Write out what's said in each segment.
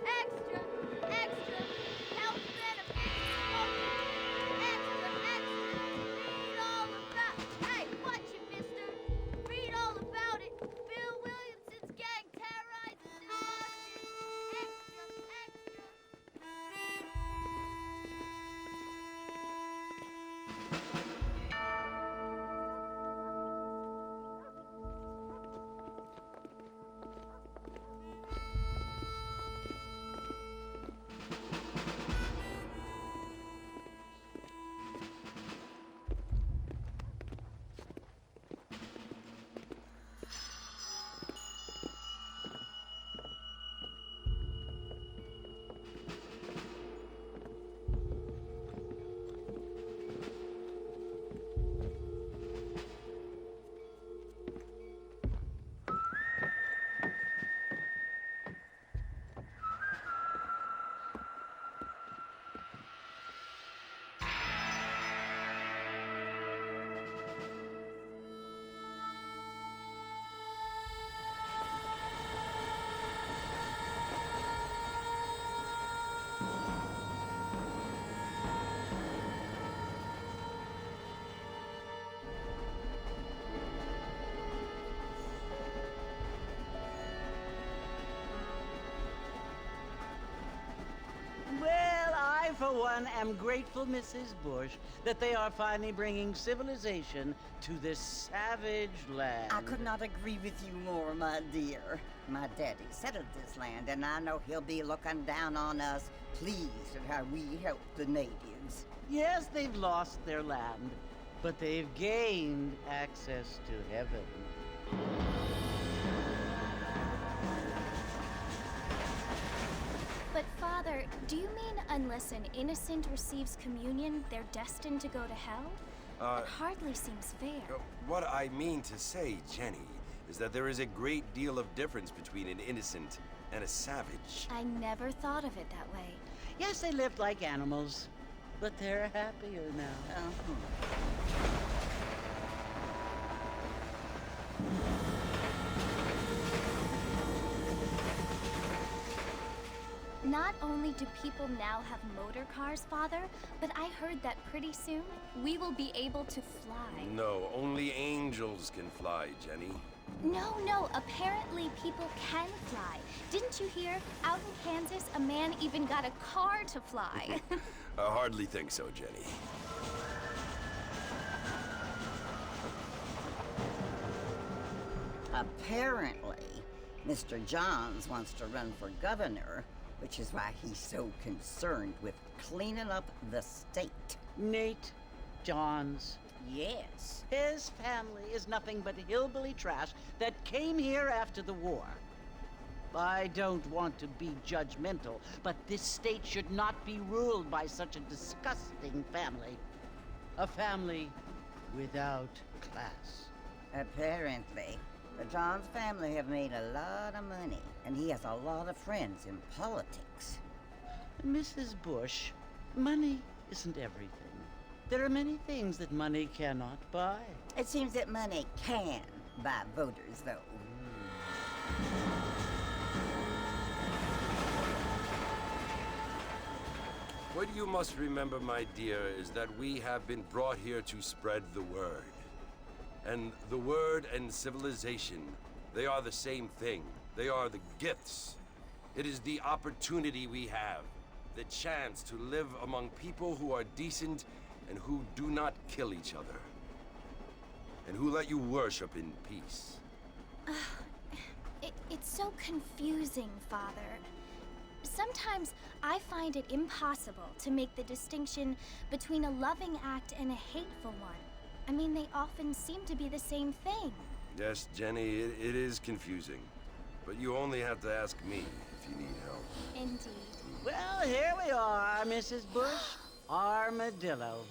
Extra, extra, health benefits. Extra, extra, read all about. Hey, watch it, mister. Read all about it. Bill Williamson's gang terrorizes his lodges. Extra, extra. Well, I, for one, am grateful, Mrs. Bush, that they are finally bringing civilization to this savage land. I could not agree with you more, my dear. My daddy settled this land, and I know he'll be looking down on us, pleased at how we help the natives. Yes, they've lost their land, but they've gained access to heaven. But Father, do you mean unless an innocent receives communion, they're destined to go to hell? It hardly seems fair. What I mean to say, Jenny, is that there is a great deal of difference between an innocent and a savage. I never thought of it that way. Yes, they lived like animals, but they're happier now. Not only do people now have motor cars, Father, but I heard that pretty soon we will be able to fly. No, only angels can fly, Jenny. No, apparently people can fly. Didn't you hear? Out in Kansas, a man even got a car to fly. I hardly think so, Jenny. Apparently, Mr. Johns wants to run for governor, which is why he's so concerned with cleaning up the state. Nate Johns. Yes. His family is nothing but hillbilly trash that came here after the war. I don't want to be judgmental, but this state should not be ruled by such a disgusting family. A family without class. Apparently. The Johns family have made a lot of money, and he has a lot of friends in politics. Mrs. Bush, money isn't everything. There are many things that money cannot buy. It seems that money can buy voters, though. What you must remember, my dear, is that we have been brought here to spread the word. And the word and civilization, they are the same thing. They are the gifts. It is the opportunity we have, the chance to live among people who are decent and who do not kill each other, and who let you worship in peace. It's so confusing, Father. Sometimes I find it impossible to make the distinction between a loving act and a hateful one. I mean, they often seem to be the same thing. Yes, Jenny, it is confusing. But you only have to ask me if you need help. Indeed. Well, here we are, Mrs. Bush. Armadillo.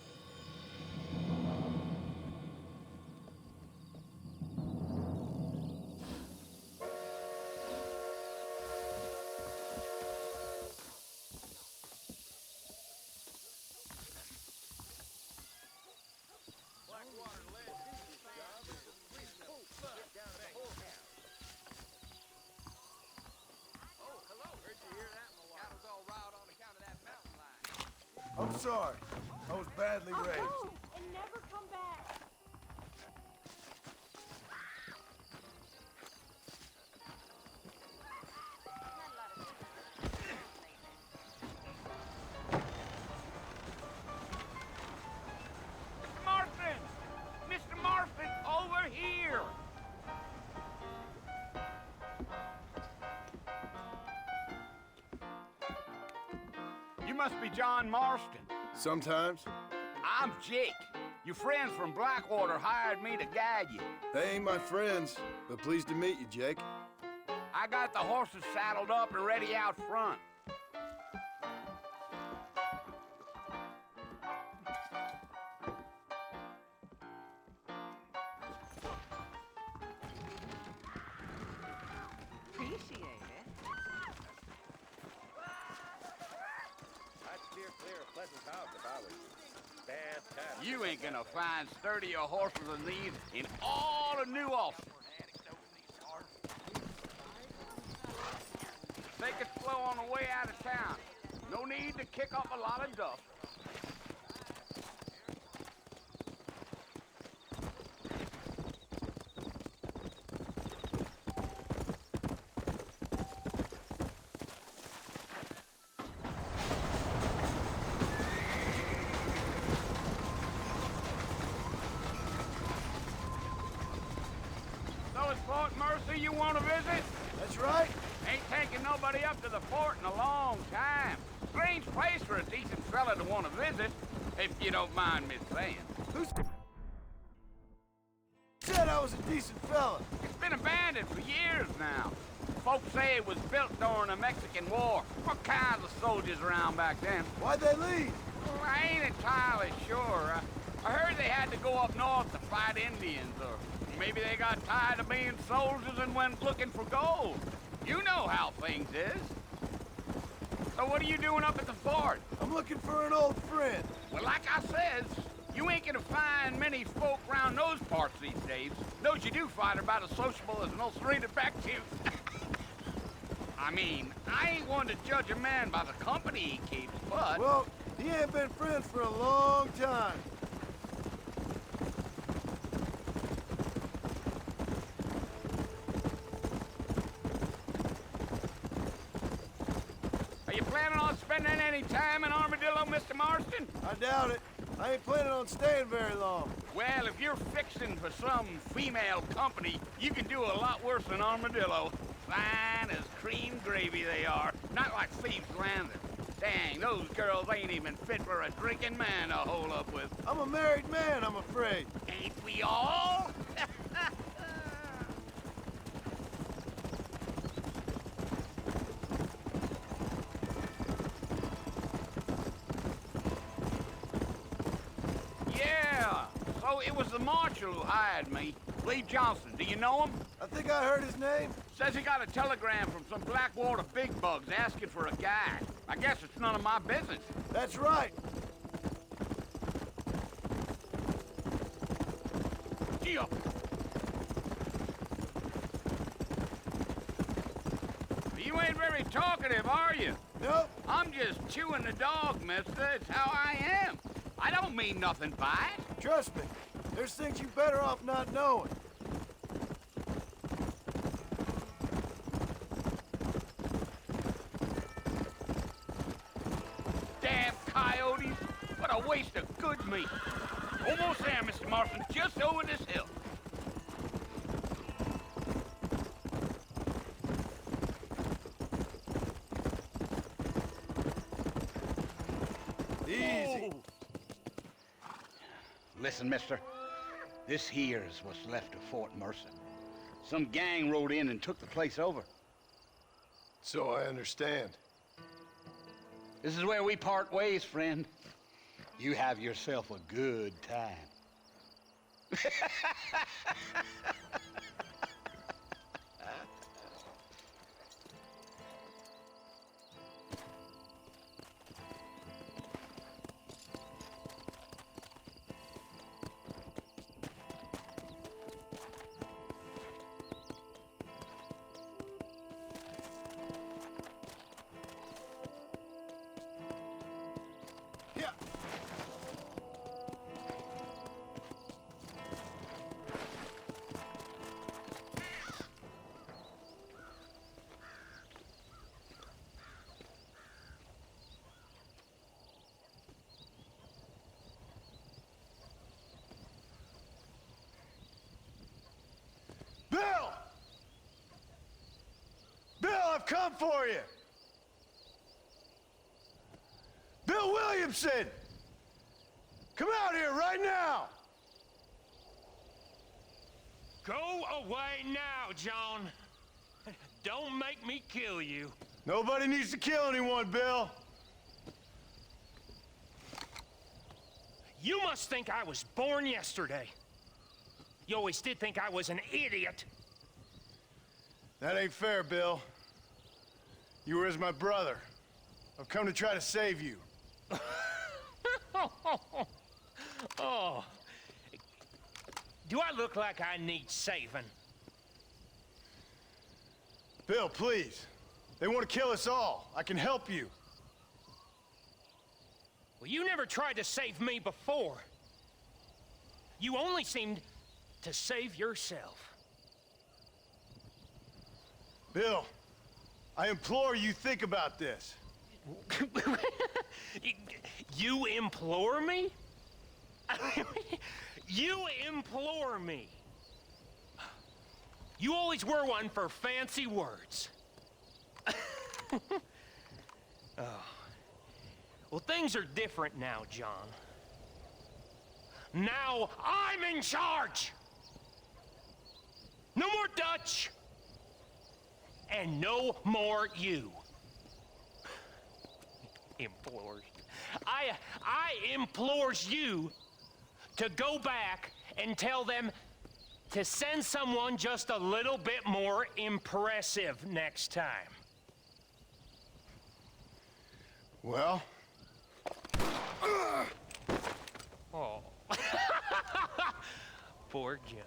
Oh, hello. Heard you hear that in the I'm sorry. I was badly raised. Go and never come back. Martin! Mr. Martin, over here! You must be John Marston. Sometimes. I'm Jake. Your friends from Blackwater hired me to guide you. They ain't my friends, but pleased to meet you, Jake. I got the horses saddled up and ready out front. Appreciate it. I'd steer clear of Pleasant House if I was fantastic. You ain't gonna find sturdier horses than these in all of New Austin. Take it slow on the way out of town. No need to kick up a lot of dust. So it's Fort Mercy you want to visit? That's right. Ain't taking nobody up to the fort in a long time. Strange place for a decent fella to want to visit, if you don't mind me saying. Who said I was a decent fella? It's been abandoned for years now. Folks say it was built during the Mexican War. What kinds of soldiers around back then? Why'd they leave? Well, I ain't entirely sure. I heard they had to go up north to fight Indians, or maybe they got tired of being soldiers and went looking for gold. You know how things is. So what are you doing up at the fort? I'm looking for an old friend. Well, like I says, you ain't gonna find many folk around those parts these days. Those you do find are about as sociable as an old serrated back tooth. I mean, I ain't one to judge a man by the company he keeps, but... Well, he ain't been friends for a long time. Are you planning on spending any time in Armadillo, Mr. Marston? I doubt it. I ain't planning on staying very long. Well, if you're fixing for some female company, you can do a lot worse than Armadillo. Fine as cream gravy they are, not like Thieves' Landing. Dang, those girls ain't even fit for a drinking man to hole up with. I'm a married man, I'm afraid. Ain't we all? Yeah, so it was the marshal who hired me. Lee Johnson, do you know him? I think I heard his name. Says he got a telegram from some Blackwater big bugs asking for a guide. I guess it's none of my business. That's right. Deal. You ain't very talkative, are you? Nope. I'm just chewing the dog, mister. It's how I am. I don't mean nothing by it. Trust me. There's things you better off not knowing. Damn coyotes. What a waste of good meat. Almost there, Mr. Marston. Just over this hill. Easy. Oh. Listen, mister. This here's what's left of Fort Mercer. Some gang rode in and took the place over. So I understand. This is where we part ways, friend. You have yourself a good time. Bill! Bill, I've come for you! Bill Williamson! Come out here right now! Go away now, John. Don't make me kill you. Nobody needs to kill anyone, Bill. You must think I was born yesterday. You always did think I was an idiot. That ain't fair, Bill. You were as my brother. I've come to try to save you. Oh. Do I look like I need saving? Bill, please. They want to kill us all. I can help you. Well, you never tried to save me before. You only seemed to save yourself. Bill, I implore you think about this. You implore me? You implore me. You always were one for fancy words. Oh. Well, things are different now, John. Now I'm in charge! No more Dutch! And no more you. Implores. I implores you to go back and tell them to send someone just a little bit more impressive next time. Well? Oh. Poor John.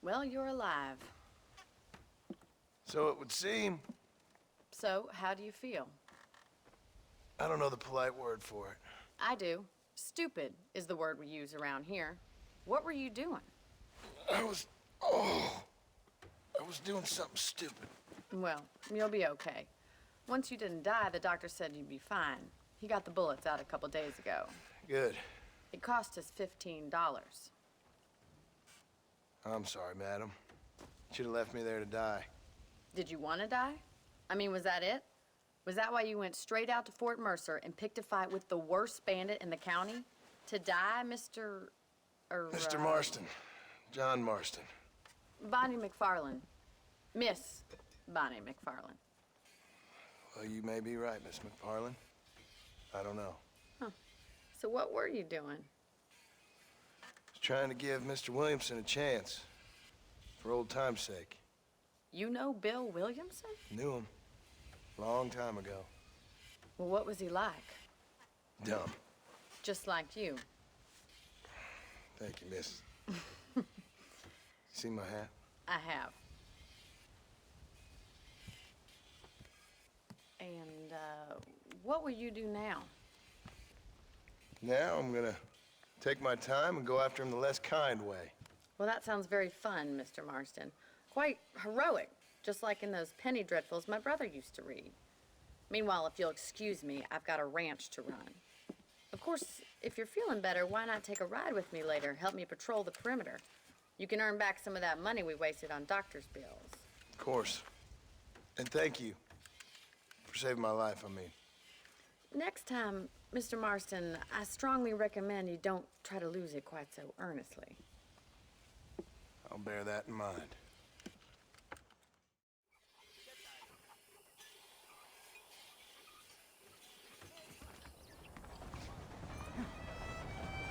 Well, you're alive. So it would seem. So, how do you feel? I don't know the polite word for it. I do. Stupid is the word we use around here. What were you doing? I was doing something stupid. Well, you'll be okay. Once you didn't die, the doctor said you'd be fine. He got the bullets out a couple days ago. Good. It cost us $15. I'm sorry, madam. Should have left me there to die. Did you want to die? I mean, was that it? Was that why you went straight out to Fort Mercer and picked a fight with the worst bandit in the county? To die, Mr. Mr. Marston. John Marston. Bonnie McFarland. Miss Bonnie McFarland. Well, you may be right, Miss McFarland. I don't know. Huh. So what were you doing? I was trying to give Mr. Williamson a chance. For old time's sake. You know Bill Williamson? Knew him. Long time ago. Well, what was he like? Dumb. Just like you. Thank you, miss. You see my hat? I have. And, what will you do now? Now I'm gonna take my time and go after him the less kind way. Well, that sounds very fun, Mr. Marston. Quite heroic, just like in those penny dreadfuls my brother used to read. Meanwhile, if you'll excuse me, I've got a ranch to run. Of course, if you're feeling better, why not take a ride with me later? Help me patrol the perimeter. You can earn back some of that money we wasted on doctor's bills. Of course. And thank you for saving my life, I mean. Next time, Mr. Marston, I strongly recommend you don't try to lose it quite so earnestly. I'll bear that in mind.